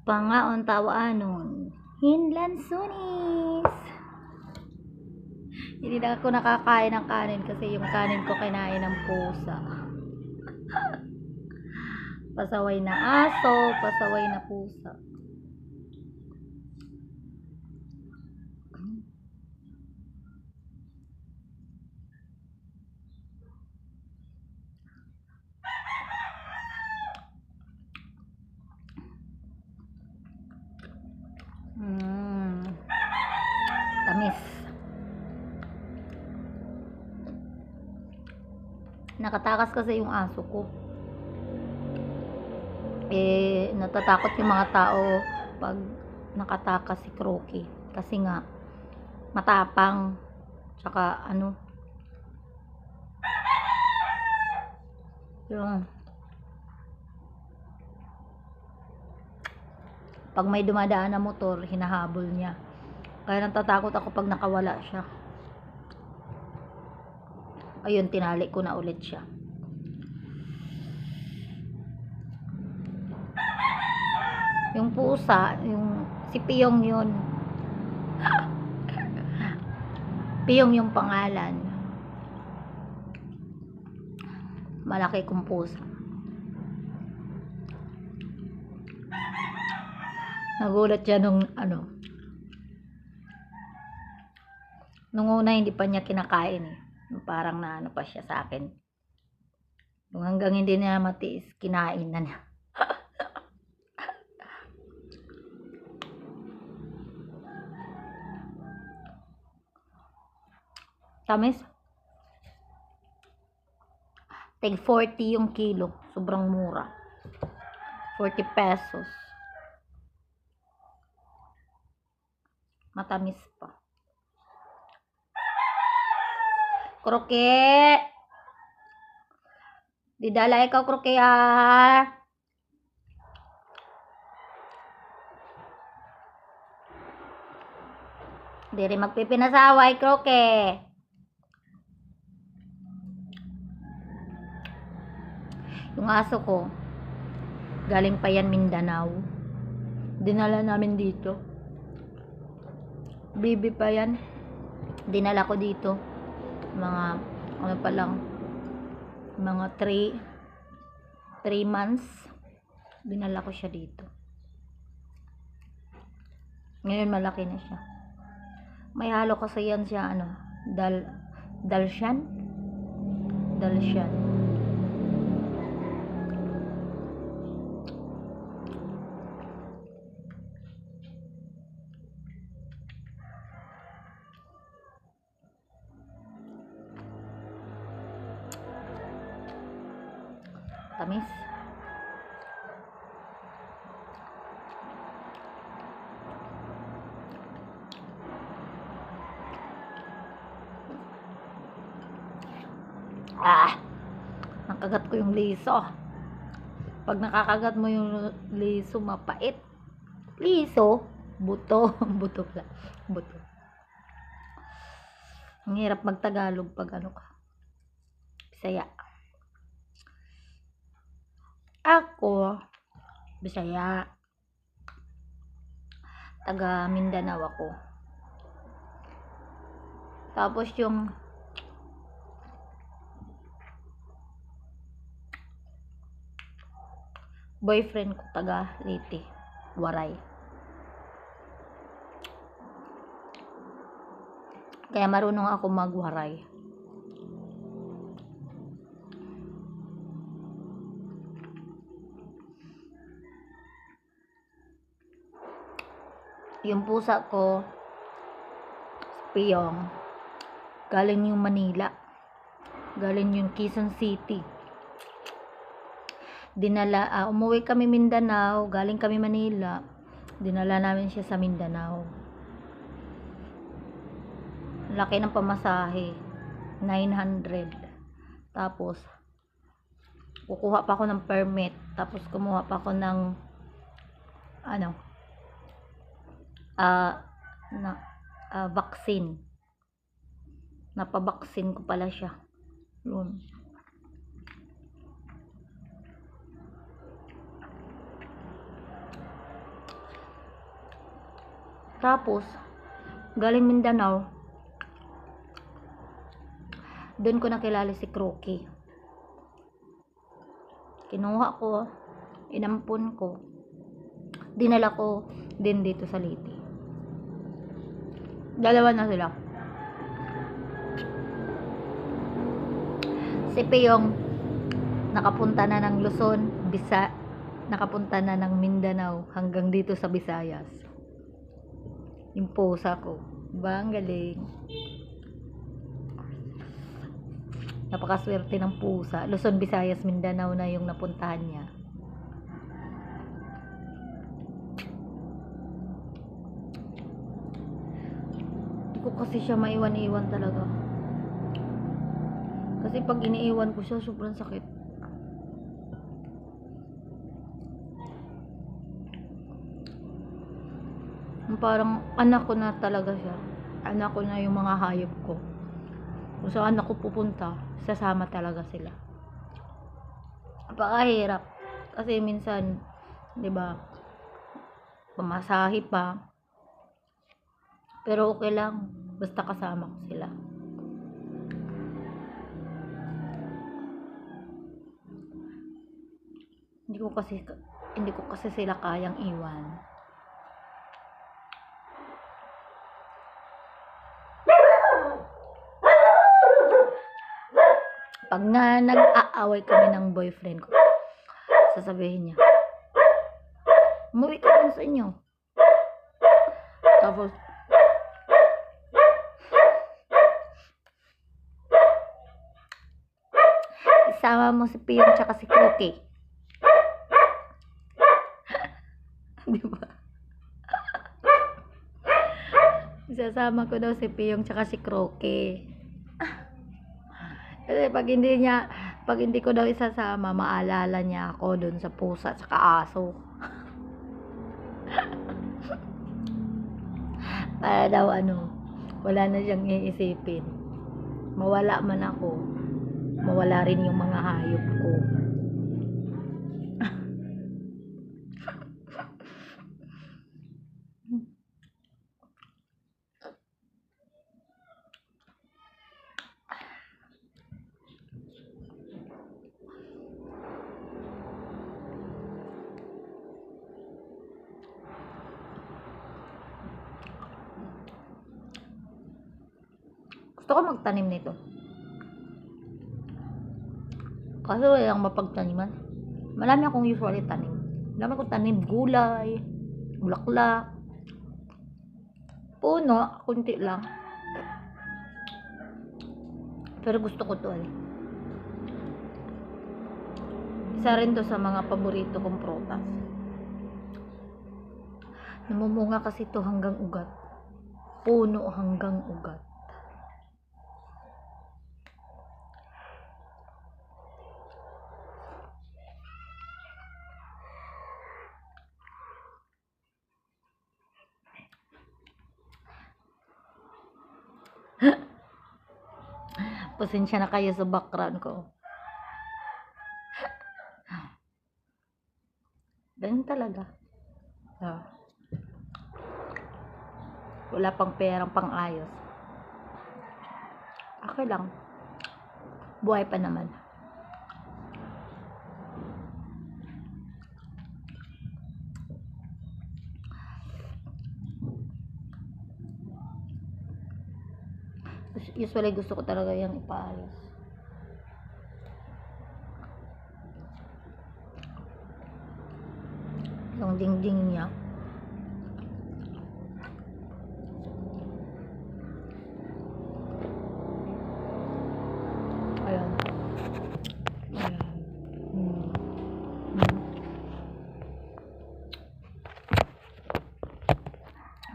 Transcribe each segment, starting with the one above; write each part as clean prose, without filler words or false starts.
Pangaon tawaanon. Hinlan Sunis. Hindi na ako nakakain ng kanin kasi yung kanin ko kinain ng pusa. Pasaway na aso, pasaway na pusa. Tamis. Nakatakas kasi yung aso ko. Natatakot yung mga tao pag nakatakas si Croaky. Kasi nga, matapang. Tsaka yung pag may dumadaan na motor, hinahabol niya. Kaya natatakot ako pag nakawala siya. Ayun, tinali ko na ulit siya. Yung pusa, yung si Piyong yun. Piyong yung pangalan. Malaki kong pusa. Nagulat siya nung nung una hindi pa niya kinakain eh. Parang naano pa siya sa akin. Yung hanggang hindi niya matiis, kinain na niya. Tamis. Tig 40 yung kilo. Sobrang mura. 40 pesos. Matamis pa. Kroke! Didala ikaw, Kroke, ah! Di rin magpipinasaway, Kroke. Yung aso ko, galing pa yan Mindanao. Dinala namin dito. Baby pa yan. Dinala ko dito. Mga, pa lang, mga 3 months. Dinala ko siya dito. Ngayon malaki na siya. May halo kasi yan siya, Dalshan. Tamis. Nakagat ko yung liso. Pag nakakagat mo yung liso, mapait. Liso? Buto. Buto pala. Buto. Ang hirap magtagalog pag Bisaya. Ako, Bisaya. Taga Mindanao ako. Tapos yung boyfriend ko taga Leyte, Waray. Kaya marunong ako magwaray. Yung pusa ko, Piyong, galing yung Manila. Galing yung Quezon City. Umuwi kami Mindanao, galing kami Manila. Dinala namin siya sa Mindanao. Laki ng pamasahe, 900. Tapos kukuha pa ako ng permit, tapos kumuha pa ako ng vaccine. Napabaksin ko pala siya. Yun. Tapos, galing Mindanao, doon ko nakilala si Croaky. Kinuha ko, inampun ko, dinala ko din dito sa Leyte. Dalawa na sila. Si Peyong nakapunta na ng Luzon, nakapunta na ng Mindanao hanggang dito sa Visayas. Yung pusa ko, ba ang galing. Napakaswerte ng pusa. Luzon, Visayas, Mindanao na yung napuntahan niya. Hindi ko kasi siya maiwan-iwan talaga. Kasi pag iniiwan ko siya, sobrang sakit. Parang anak ko na talaga siya. Anak ko na yung mga hayop ko. Kung saan ako pupunta, sasama talaga sila. Napakahirap. Kasi minsan, 'di ba, pamasahe pa. Pero okay lang, basta kasama ko sila. Hindi ko kasi sila kayang iwan. Pag nga nag-aaway kami ng boyfriend ko, sasabihin niya, umuwi ka dun sa inyo. Tapos, isama mo si Piyong tsaka si Croaky. Diba? Isasama ko daw si Piyong tsaka si Croaky. Kasi pag hindi ko daw isasama, maalala niya ako dun sa pusa tsaka aso. Para daw wala na siyang iisipin. Mawala man ako, mawala rin yung mga hayop ko. Gusto ko magtanim nito. Kasi walang mapagtaniman. Marami akong usually tanim. Marami akong tanim gulay, bulaklak, puno, kunti lang. Pero gusto ko to Isa rin to sa mga paborito kong prutas. Namumunga kasi to hanggang ugat. Puno hanggang ugat. Pasensya na kayo sa background ko. Ganun talaga. Wala pang perang pang-ayos. Okay lang. Buhay pa naman. Usually gusto ko talaga yung ipaayos. Yung dingding niya. Ayan. Ayan.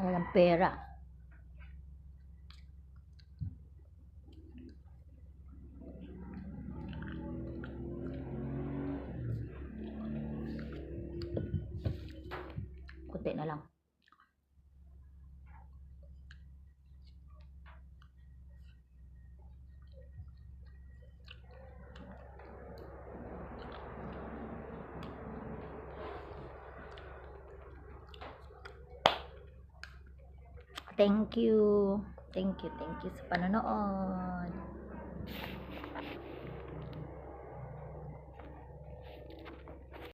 Walang pera. Kunti na lang. Thank you. Thank you sa panonood.